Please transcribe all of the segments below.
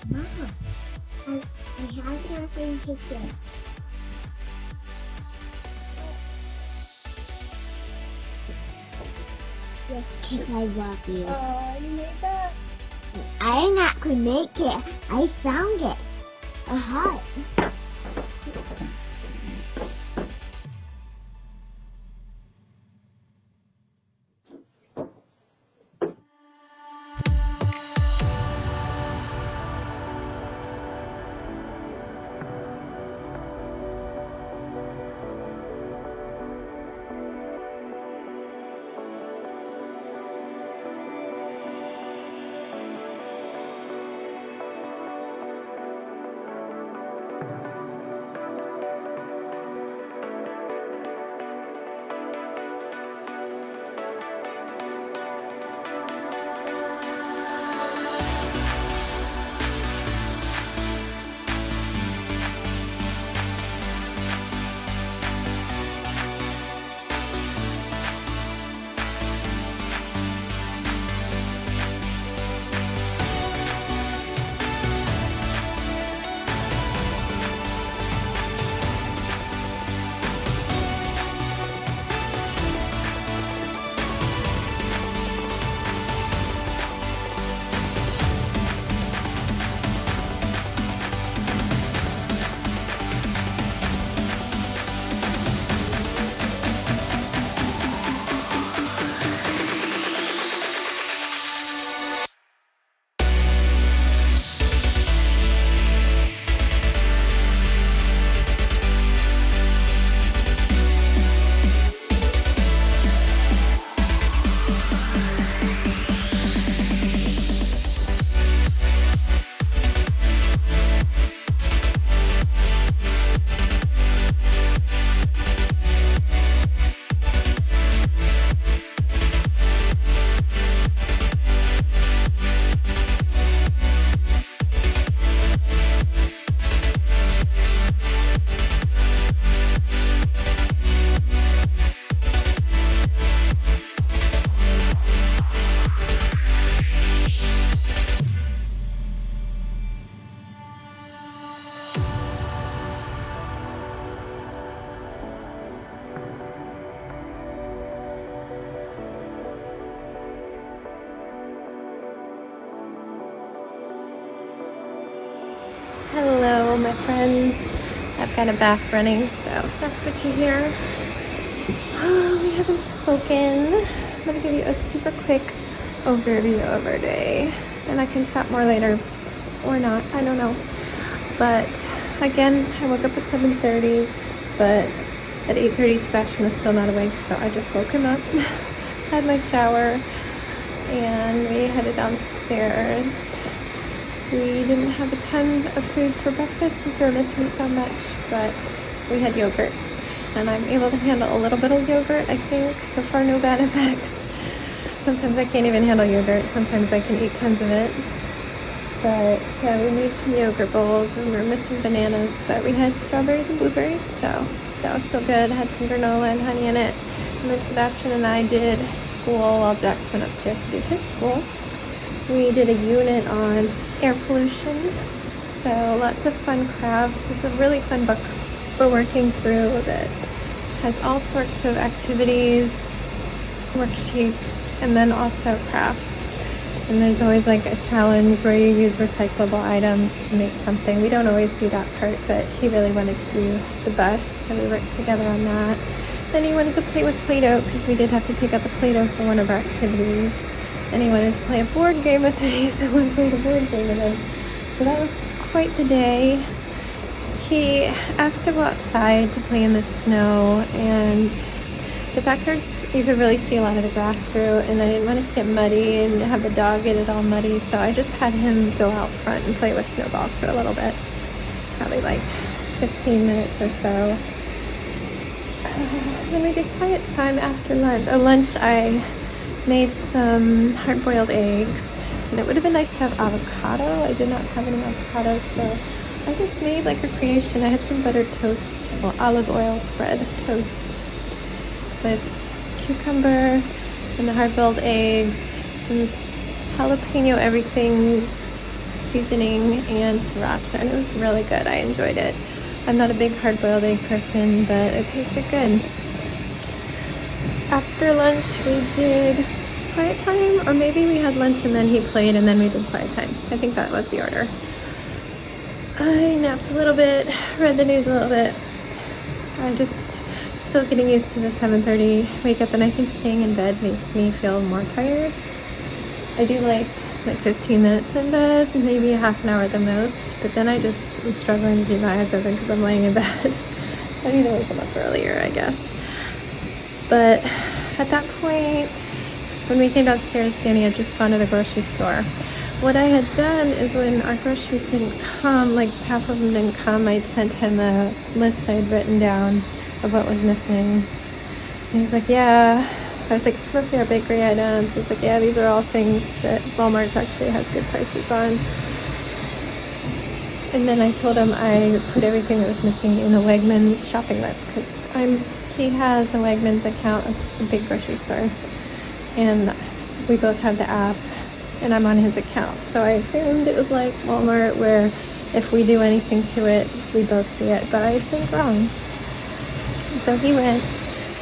Mom, I have nothing to say. Just because I love you. Oh, you made that? I'm not gonna make it. I found it. A heart. Hello, my friends. I've got a bath running, so that's what you hear. We haven't spoken. I'm going to give you a super quick overview of our day, and I can chat more later, or not, I don't know. But again, I woke up at 7:30, but at 8:30 Sebastian was still not awake, so I just woke him up, had my shower, and we headed downstairs. We didn't have a ton of food for breakfast since we were missing so much, but we had yogurt. And I'm able to handle a little bit of yogurt, I think. So far, no bad effects. Sometimes I can't even handle yogurt. Sometimes I can eat tons of it. But yeah, we made some yogurt bowls and we were missing bananas, but we had strawberries and blueberries, so that was still good. Had some granola and honey in it. And then Sebastian and I did school while Jax went upstairs to do his school. We did a unit on air pollution, so lots of fun crafts. It's a really fun book we're working through that has all sorts of activities, worksheets, and then also crafts. And there's always like a challenge where you use recyclable items to make something. We don't always do that part, but he really wanted to do the bus, so we worked together on that. Then he wanted to play with Play-Doh because we did have to take out the Play-Doh for one of our activities. And he wanted to play a board game with me, so we played a board game with him. So that was quite the day. He asked to go outside to play in the snow, and the backyards, you could really see a lot of the grass through, and I didn't want it to get muddy and have the dog get it all muddy, so I just had him go out front and play with snowballs for a little bit. Probably like 15 minutes or so. Then we did quiet time after lunch. At lunch, I made some hard-boiled eggs, and it would have been nice to have avocado. I did not have any avocado, so I just made like a creation. I had some buttered toast, well, olive oil spread toast with cucumber and the hard-boiled eggs, some jalapeno everything seasoning and sriracha, and it was really good. I enjoyed it. I'm not a big hard-boiled egg person, but it tasted good. After lunch, we did quiet time, or maybe we had lunch and then he played and then we did quiet time. I think that was the order. I napped a little bit, read the news a little bit. I'm just still getting used to the 7:30 wake up, and I think staying in bed makes me feel more tired. I do like 15 minutes in bed, maybe a half an hour at the most, but then I just am struggling to keep my eyes open because I'm laying in bed. I need to wake them up earlier, I guess. But at that point, when we came downstairs, Danny had just gone to the grocery store. What I had done is when our groceries didn't come, like half of them didn't come, I'd sent him a list I had written down of what was missing. And he was like, yeah. I was like, it's mostly our bakery items. He's like, yeah, these are all things that Walmart actually has good prices on. And then I told him I put everything that was missing in a Wegmans shopping list, because he has a Wegmans account. It's a big grocery store, and we both have the app, and I'm on his account. So I assumed it was like Walmart, where if we do anything to it, we both see it. But I assumed wrong. So he went.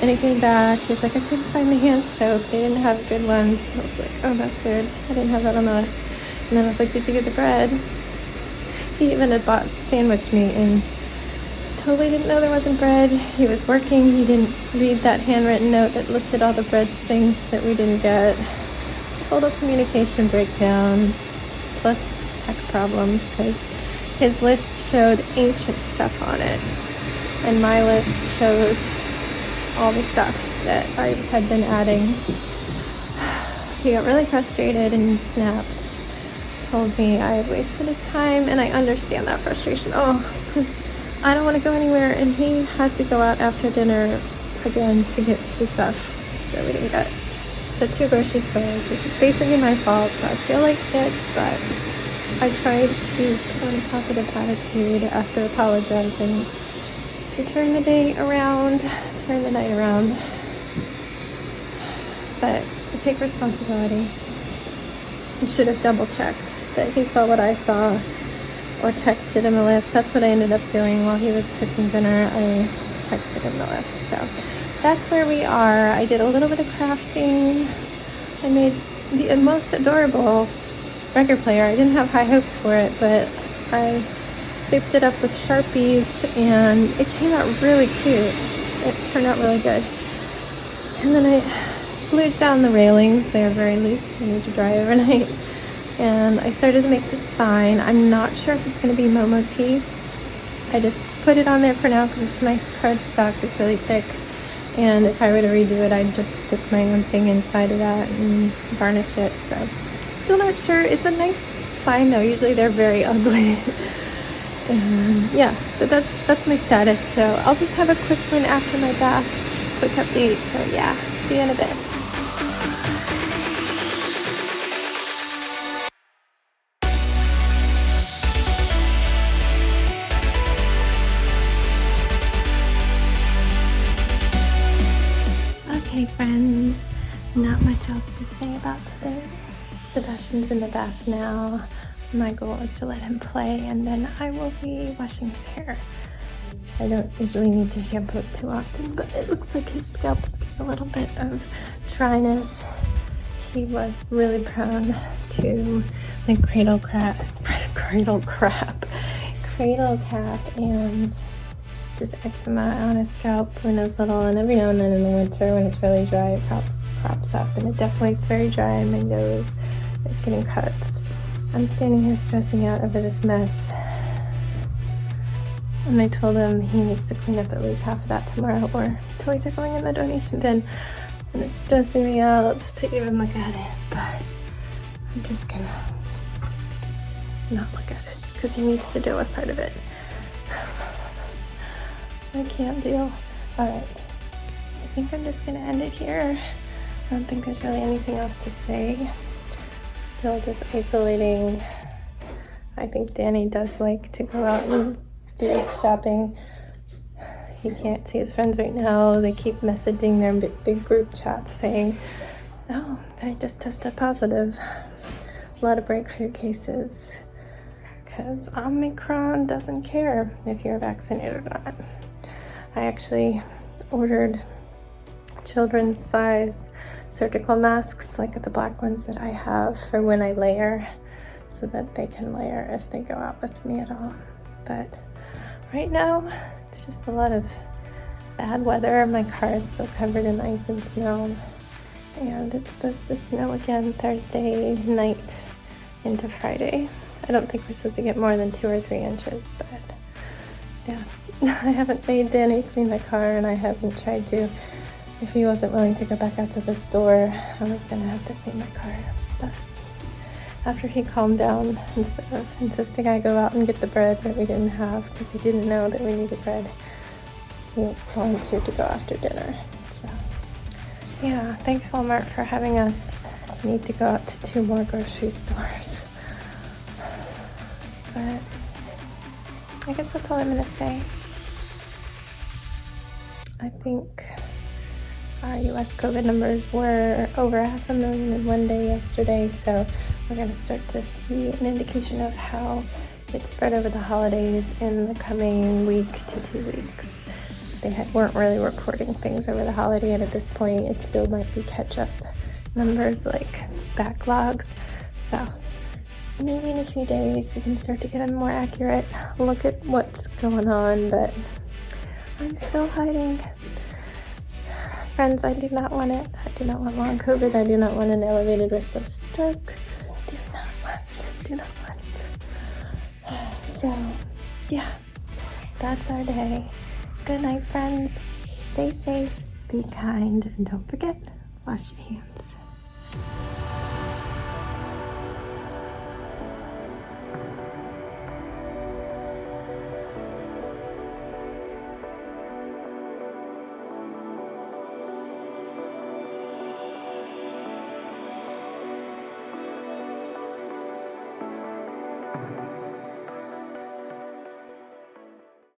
And he came back, he's like, I couldn't find the hand soap. They didn't have good ones. I was like, oh, that's weird. I didn't have that on the list. And then I was like, did you get the bread? He even had bought sandwich meat and totally didn't know there wasn't bread. He was working. He didn't read that handwritten note that listed all the bread things that we didn't get. Total communication breakdown, plus tech problems, because his list showed ancient stuff on it. And my list shows all the stuff that I had been adding. He got really frustrated and snapped. Told me I had wasted his time, and I understand that frustration. Because I don't want to go anywhere, and he had to go out after dinner again to get the stuff that we didn't get. So 2 grocery stores, which is basically my fault. So I feel like shit, but I tried to put on a positive attitude after apologizing to turn the day around, turn the night around. But I take responsibility. I should have double checked that he saw what I saw, or texted him a list. That's what I ended up doing while he was cooking dinner. I texted him the list. So that's where we are. I did a little bit of crafting. I made the most adorable record player. I didn't have high hopes for it, but I souped it up with Sharpies, and it came out really cute. It turned out really good. And then I glued down the railings. They are very loose. They need to dry overnight. And I started to make the sign. I'm not sure if it's going to be Momo tea. I just put it on there for now because it's nice cardstock. It's really thick. And if I were to redo it, I'd just stick my own thing inside of that and varnish it. So still not sure. It's a nice sign though. Usually they're very ugly. Yeah, but that's my status. So I'll just have a quick one after my bath, quick update. So yeah, see you in a bit. Okay, friends, not much else to say about today. Sebastian's in the bath now. My goal is to let him play, and then I will be washing his hair. I don't usually need to shampoo it too often, but it looks like his scalp is getting a little bit of dryness. He was really prone to the cradle cap, and just eczema on his scalp when it's little, and every now and then in the winter when it's really dry, it crops up, and it definitely is very dry, and my nose is getting cuts. I'm standing here stressing out over this mess, and I told him he needs to clean up at least half of that tomorrow, or toys are going in the donation bin, and it's stressing me out to even look at it, but I'm just gonna not look at it because he needs to deal with part of it. I can't deal. Alright, I think I'm just gonna end it here. I don't think there's really anything else to say. Still just isolating. I think Danny does like to go out and do shopping. He can't see his friends right now. They keep messaging their big group chats saying, oh, I just tested positive. A lot of breakthrough cases. because Omicron doesn't care if you're vaccinated or not. I actually ordered children's size surgical masks, like the black ones that I have, for when I layer, so that they can layer if they go out with me at all. But right now, it's just a lot of bad weather. My car is still covered in ice and snow, and it's supposed to snow again Thursday night into Friday. I don't think we're supposed to get more than 2 or 3 inches, but yeah. I haven't made Danny clean the car, and I haven't tried to. If he wasn't willing to go back out to the store, I was gonna have to clean my car. But after he calmed down, instead of insisting I go out and get the bread that we didn't have because he didn't know that we needed bread, he volunteered to go after dinner. So yeah, thanks Walmart for having us need to go out to 2 more grocery stores. But I guess that's all I'm gonna say. I think our US COVID numbers were over 500,000 in one day yesterday, so we're going to start to see an indication of how it spread over the holidays in the coming week to 2 weeks. They weren't really reporting things over the holiday, and at this point it still might be catch-up numbers, like backlogs. So maybe in a few days we can start to get a more accurate look at what's going on, but I'm still hiding. Friends, I do not want it. I do not want long COVID. I do not want an elevated risk of stroke. Do not want. So, yeah, that's our day. Good night, friends. Stay safe, be kind, and don't forget, wash your hands.